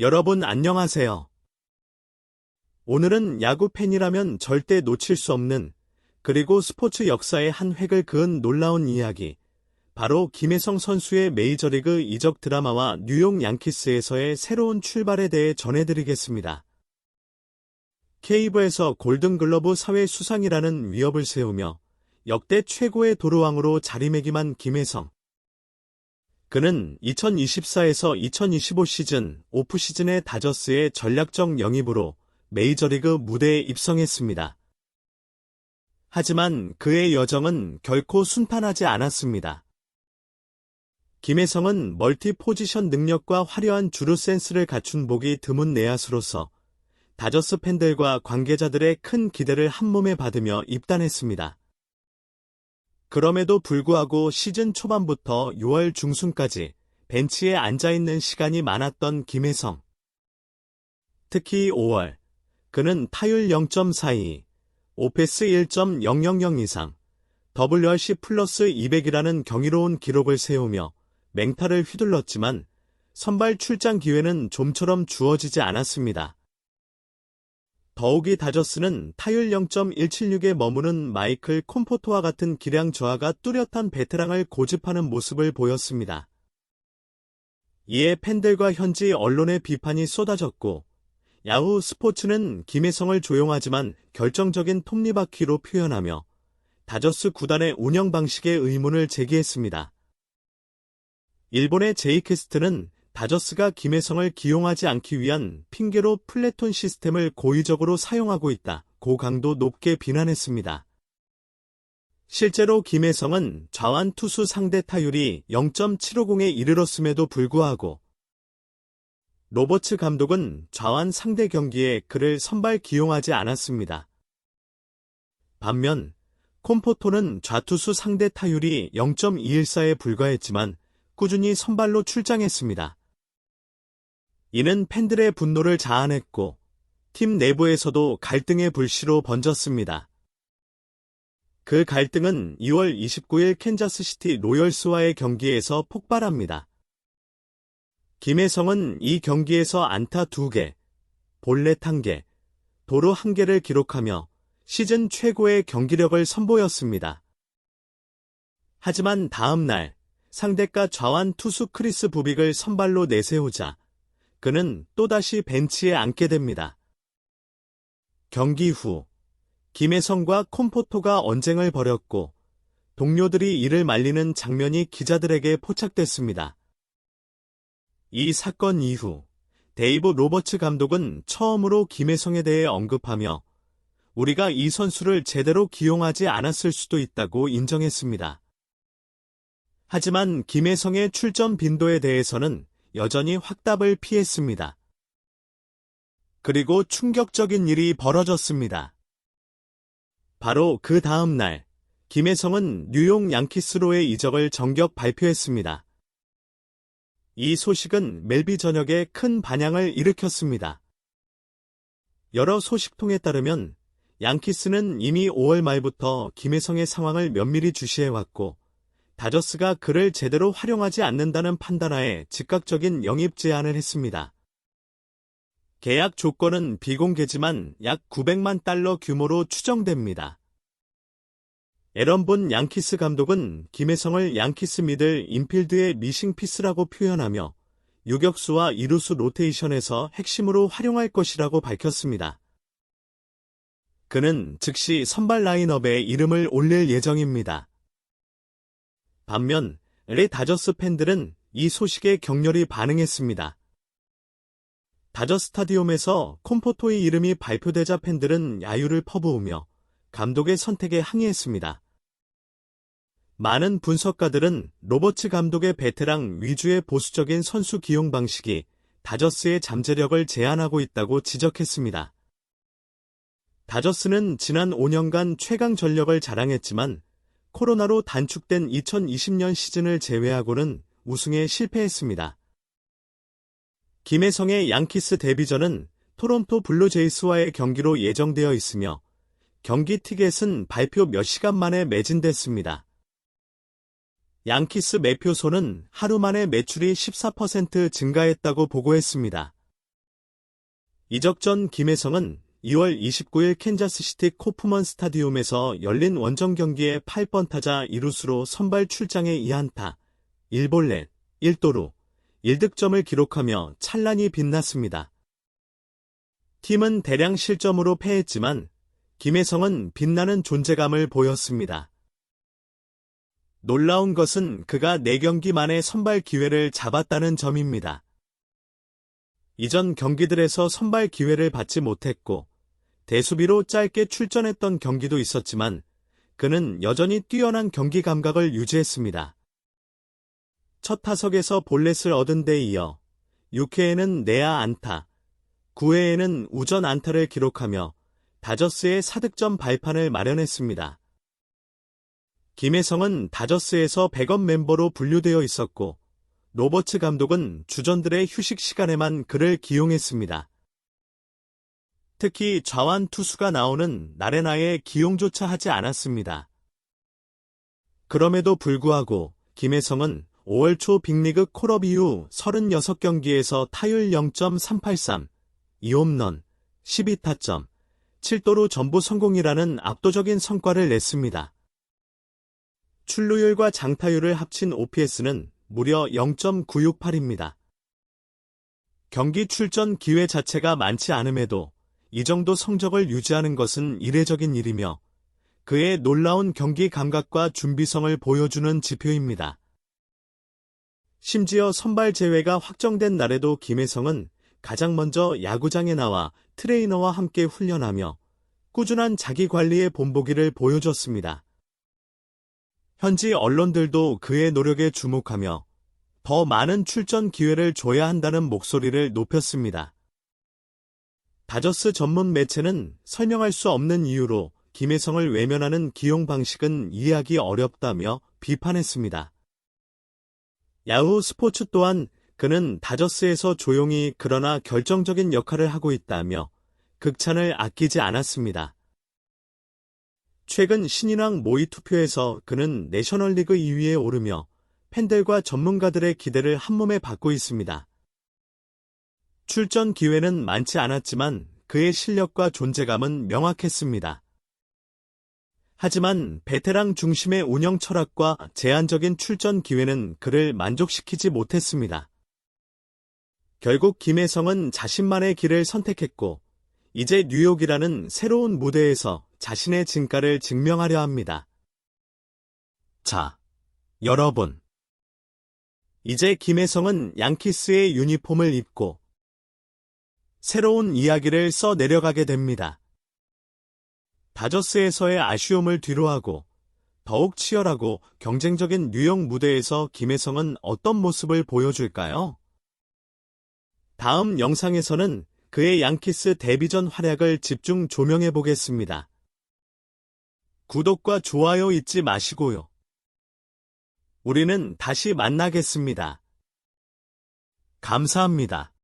여러분 안녕하세요. 오늘은 야구 팬이라면 절대 놓칠 수 없는 그리고 스포츠 역사의 한 획을 그은 놀라운 이야기, 바로 김혜성 선수의 메이저리그 이적 드라마와 뉴욕 양키스에서의 새로운 출발에 대해 전해드리겠습니다. 케이브에서 골든글러브 사회 수상이라는 위협을 세우며 역대 최고의 도루왕으로 자리매김한 김혜성. 그는 2024에서 2025 시즌 오프시즌의 다저스의 전략적 영입으로 메이저리그 무대에 입성했습니다. 하지만 그의 여정은 결코 순탄하지 않았습니다. 김혜성은 멀티 포지션 능력과 화려한 주루 센스를 갖춘 보기 드문 내야수로서 다저스 팬들과 관계자들의 큰 기대를 한몸에 받으며 입단했습니다. 그럼에도 불구하고 시즌 초반부터 6월 중순까지 벤치에 앉아있는 시간이 많았던 김혜성. 특히 5월, 그는 타율 0.42, 오페스 1.000 이상, WRC 플러스 200이라는 경이로운 기록을 세우며 맹타를 휘둘렀지만 선발 출장 기회는 좀처럼 주어지지 않았습니다. 더욱이 다저스는 타율 0.176에 머무는 마이클 콤포토와 같은 기량 저하가 뚜렷한 베테랑을 고집하는 모습을 보였습니다. 이에 팬들과 현지 언론의 비판이 쏟아졌고, 야후 스포츠는 김혜성을 조용하지만 결정적인 톱니바퀴로 표현하며 다저스 구단의 운영 방식에 의문을 제기했습니다. 일본의 제이캐스트는 다저스가 김혜성을 기용하지 않기 위한 핑계로 플래톤 시스템을 고의적으로 사용하고 있다, 고강도 높게 비난했습니다. 실제로 김혜성은 좌완 투수 상대 타율이 0.750에 이르렀음에도 불구하고 로버츠 감독은 좌완 상대 경기에 그를 선발 기용하지 않았습니다. 반면 콤포토는 좌투수 상대 타율이 0.214에 불과했지만 꾸준히 선발로 출장했습니다. 이는 팬들의 분노를 자아냈고 팀 내부에서도 갈등의 불씨로 번졌습니다. 그 갈등은 2월 29일 캔자스시티 로열스와의 경기에서 폭발합니다. 김혜성은 이 경기에서 안타 2개, 볼넷 1개, 도루 1개를 기록하며 시즌 최고의 경기력을 선보였습니다. 하지만 다음 날 상대가 좌완 투수 크리스 부빅을 선발로 내세우자 그는 또다시 벤치에 앉게 됩니다. 경기 후 김혜성과 콤포토가 언쟁을 벌였고 동료들이 이를 말리는 장면이 기자들에게 포착됐습니다. 이 사건 이후 데이브 로버츠 감독은 처음으로 김혜성에 대해 언급하며 우리가 이 선수를 제대로 기용하지 않았을 수도 있다고 인정했습니다. 하지만 김혜성의 출전 빈도에 대해서는 여전히 확답을 피했습니다. 그리고 충격적인 일이 벌어졌습니다. 바로 그 다음 날, 김혜성은 뉴욕 양키스로의 이적을 정격 발표했습니다. 이 소식은 멜비 전역에 큰 반향을 일으켰습니다. 여러 소식통에 따르면 양키스는 이미 5월 말부터 김혜성의 상황을 면밀히 주시해왔고 다저스가 그를 제대로 활용하지 않는다는 판단하에 즉각적인 영입 제안을 했습니다. 계약 조건은 비공개지만 약 900만 달러 규모로 추정됩니다. 에런 본 양키스 감독은 김혜성을 양키스 미들 인필드의 미싱 피스라고 표현하며 유격수와 이루수 로테이션에서 핵심으로 활용할 것이라고 밝혔습니다. 그는 즉시 선발 라인업에 이름을 올릴 예정입니다. 반면 LA 다저스 팬들은 이 소식에 격렬히 반응했습니다. 다저 스타디움에서 콤포토의 이름이 발표되자 팬들은 야유를 퍼부으며 감독의 선택에 항의했습니다. 많은 분석가들은 로버츠 감독의 베테랑 위주의 보수적인 선수 기용 방식이 다저스의 잠재력을 제한하고 있다고 지적했습니다. 다저스는 지난 5년간 최강 전력을 자랑했지만 코로나로 단축된 2020년 시즌을 제외하고는 우승에 실패했습니다. 김혜성의 양키스 데뷔전은 토론토 블루제이스와의 경기로 예정되어 있으며 경기 티켓은 발표 몇 시간 만에 매진됐습니다. 양키스 매표소는 하루 만에 매출이 14% 증가했다고 보고했습니다. 이적 전 김혜성은 2월 29일 캔자스시티 코프먼 스타디움에서 열린 원정 경기에 8번 타자 2루수로 선발 출장에 2안타, 1볼넷, 1도루, 1득점을 기록하며 찬란히 빛났습니다. 팀은 대량 실점으로 패했지만 김혜성은 빛나는 존재감을 보였습니다. 놀라운 것은 그가 4경기 만에 선발 기회를 잡았다는 점입니다. 이전 경기들에서 선발 기회를 받지 못했고 대수비로 짧게 출전했던 경기도 있었지만 그는 여전히 뛰어난 경기 감각을 유지했습니다. 첫 타석에서 볼넷을 얻은 데 이어 6회에는 내야 안타, 9회에는 우전 안타를 기록하며 다저스의 4득점 발판을 마련했습니다. 김혜성은 다저스에서 백업 멤버로 분류되어 있었고 로버츠 감독은 주전들의 휴식 시간에만 그를 기용했습니다. 특히 좌완 투수가 나오는 나레나에 기용조차 하지 않았습니다. 그럼에도 불구하고 김혜성은 5월 초 빅리그 콜업 이후 36경기에서 타율 0.383, 2홈런, 12타점, 7도루 전부 성공이라는 압도적인 성과를 냈습니다. 출루율과 장타율을 합친 OPS는 무려 0.968입니다. 경기 출전 기회 자체가 많지 않음에도 이 정도 성적을 유지하는 것은 이례적인 일이며 그의 놀라운 경기 감각과 준비성을 보여주는 지표입니다. 심지어 선발 제외가 확정된 날에도 김혜성은 가장 먼저 야구장에 나와 트레이너와 함께 훈련하며 꾸준한 자기관리의 본보기를 보여줬습니다. 현지 언론들도 그의 노력에 주목하며 더 많은 출전 기회를 줘야 한다는 목소리를 높였습니다. 다저스 전문 매체는 설명할 수 없는 이유로 김혜성을 외면하는 기용 방식은 이해하기 어렵다며 비판했습니다. 야후 스포츠 또한 그는 다저스에서 조용히 그러나 결정적인 역할을 하고 있다며 극찬을 아끼지 않았습니다. 최근 신인왕 모의 투표에서 그는 내셔널리그 2위에 오르며 팬들과 전문가들의 기대를 한몸에 받고 있습니다. 출전 기회는 많지 않았지만 그의 실력과 존재감은 명확했습니다. 하지만 베테랑 중심의 운영 철학과 제한적인 출전 기회는 그를 만족시키지 못했습니다. 결국 김혜성은 자신만의 길을 선택했고 이제 뉴욕이라는 새로운 무대에서 자신의 진가를 증명하려 합니다. 자, 여러분. 이제 김혜성은 양키스의 유니폼을 입고 새로운 이야기를 써 내려가게 됩니다. 다저스에서의 아쉬움을 뒤로하고 더욱 치열하고 경쟁적인 뉴욕 무대에서 김혜성은 어떤 모습을 보여줄까요? 다음 영상에서는 그의 양키스 데뷔 전 활약을 집중 조명해 보겠습니다. 구독과 좋아요 잊지 마시고요. 우리는 다시 만나겠습니다. 감사합니다.